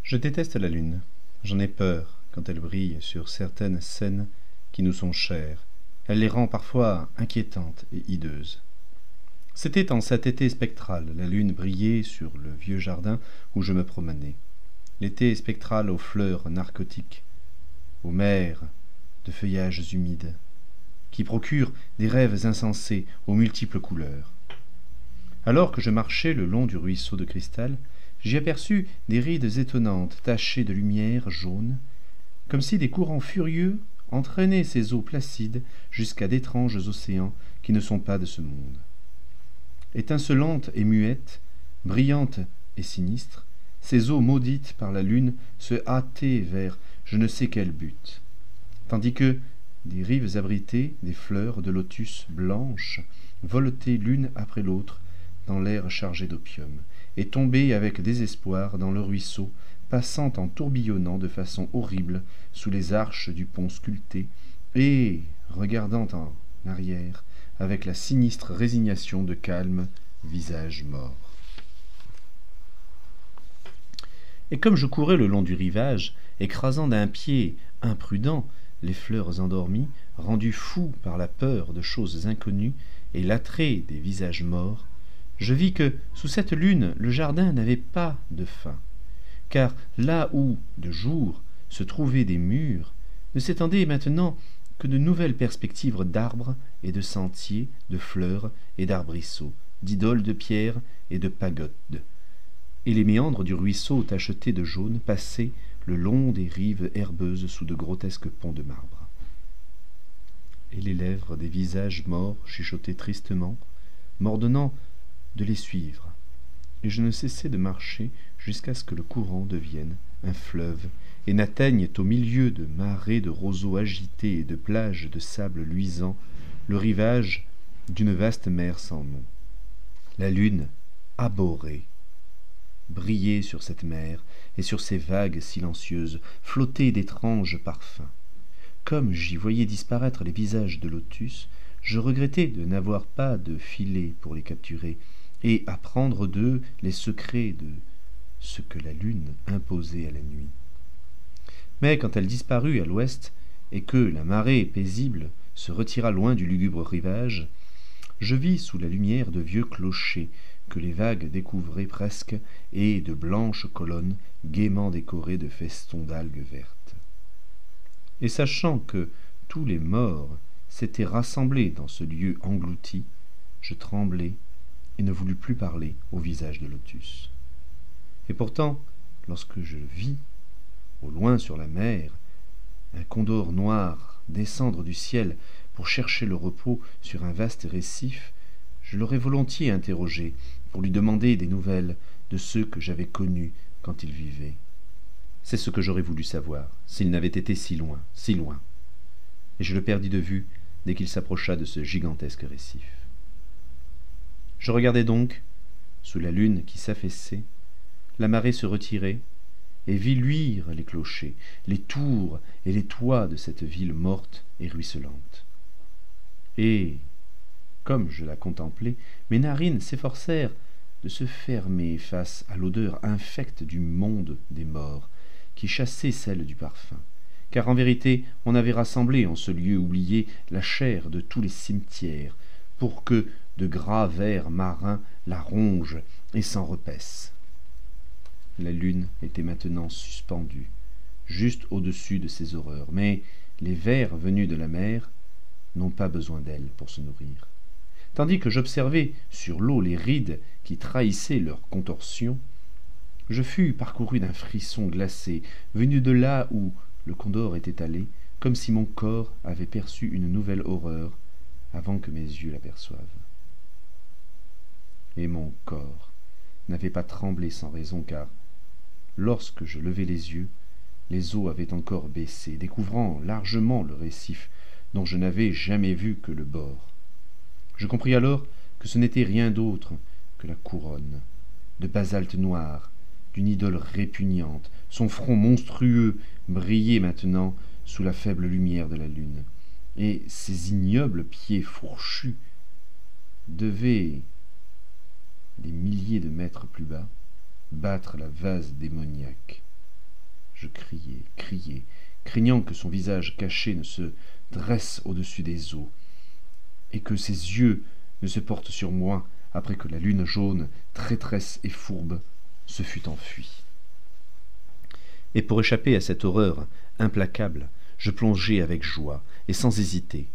Je déteste la lune. J'en ai peur quand elle brille sur certaines scènes qui nous sont chères. Elle les rend parfois inquiétantes et hideuses. C'était en cet été spectral, la lune brillait sur le vieux jardin où je me promenais. L'été spectral aux fleurs narcotiques, aux mers de feuillages humides, qui procurent des rêves insensés aux multiples couleurs. Alors que je marchais le long du ruisseau de cristal, j'y aperçus des rides étonnantes tachées de lumière jaune, comme si des courants furieux entraînaient ces eaux placides jusqu'à d'étranges océans qui ne sont pas de ce monde. Étincelantes et muettes, brillantes et sinistres, ces eaux maudites par la lune se hâtaient vers je ne sais quel but, tandis que des rives abritées des fleurs de lotus blanches voletaient l'une après l'autre dans l'air chargé d'opium, et tombaient avec désespoir dans le ruisseau, passant en tourbillonnant de façon horrible sous les arches du pont sculpté, et regardant en arrière avec la sinistre résignation de calmes visages morts. Et comme je courais le long du rivage, écrasant d'un pied imprudent les fleurs endormies, rendu fou par la peur de choses inconnues et l'attrait des visages morts, je vis que, sous cette lune, le jardin n'avait pas de fin, car là où, de jour, se trouvaient des murs, ne s'étendaient maintenant que de nouvelles perspectives d'arbres et de sentiers, de fleurs et d'arbrisseaux, d'idoles de pierre et de pagodes. Et les méandres du ruisseau tachetés de jaune passaient le long des rives herbeuses sous de grotesques ponts de marbre. Et les lèvres des visages morts chuchotaient tristement, m'ordonnant de les suivre, et je ne cessai de marcher jusqu'à ce que le courant devienne un fleuve et n'atteigne au milieu de marées de roseaux agités et de plages de sable luisant le rivage d'une vaste mer sans nom. La lune, abhorrée, brillait sur cette mer et sur ces vagues silencieuses, flottées d'étranges parfums. Comme j'y voyais disparaître les visages de lotus, je regrettais de n'avoir pas de filet pour les capturer et apprendre d'eux les secrets de ce que la lune imposait à la nuit. Mais quand elle disparut à l'ouest et que la marée paisible se retira loin du lugubre rivage, je vis sous la lumière de vieux clochers que les vagues découvraient presque et de blanches colonnes gaiement décorées de festons d'algues vertes. Et sachant que tous les morts s'étaient rassemblés dans ce lieu englouti, je tremblai et ne voulus plus parler au visage de lotus. Et pourtant, lorsque je vis, au loin sur la mer, un condor noir descendre du ciel pour chercher le repos sur un vaste récif, je l'aurais volontiers interrogé pour lui demander des nouvelles de ceux que j'avais connus quand ils vivaient. C'est ce que j'aurais voulu savoir, s'il n'avait été si loin, et je le perdis de vue dès qu'il s'approcha de ce gigantesque récif. Je regardais donc, sous la lune qui s'affaissait, la marée se retirer, et vis luire les clochers, les tours et les toits de cette ville morte et ruisselante. Et, comme je la contemplais, mes narines s'efforcèrent de se fermer face à l'odeur infecte du monde des morts, qui chassait celle du parfum, car en vérité on avait rassemblé en ce lieu oublié la chair de tous les cimetières, pour que de gras vers marins la rongent et s'en repaissent. La lune était maintenant suspendue, juste au-dessus de ces horreurs, mais les vers venus de la mer n'ont pas besoin d'elle pour se nourrir. Tandis que j'observais sur l'eau les rides qui trahissaient leurs contorsions, je fus parcouru d'un frisson glacé, venu de là où le condor était allé, comme si mon corps avait perçu une nouvelle horreur avant que mes yeux l'aperçoivent. Et mon corps n'avait pas tremblé sans raison, car lorsque je levai les yeux, les eaux avaient encore baissé, découvrant largement le récif dont je n'avais jamais vu que le bord. Je compris alors que ce n'était rien d'autre que la couronne de basalte noir d'une idole répugnante. Son front monstrueux brillait maintenant sous la faible lumière de la lune, et ses ignobles pieds fourchus devaient, des milliers de mètres plus bas, battre la vase démoniaque Je criai, criai, craignant que son visage caché ne se dresse au-dessus des eaux, et que ses yeux ne se portent sur moi après que la lune jaune, traîtresse et fourbe, se fût enfuie. Et pour échapper à cette horreur implacable, je plongeai avec joie, et sans hésiter,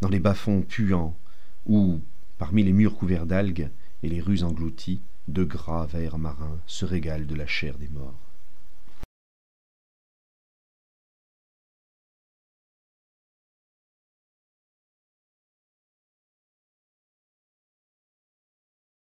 dans les bas-fonds puants, où, parmi les murs couverts d'algues et les rues englouties, de gras vers marins se régalent de la chair des morts.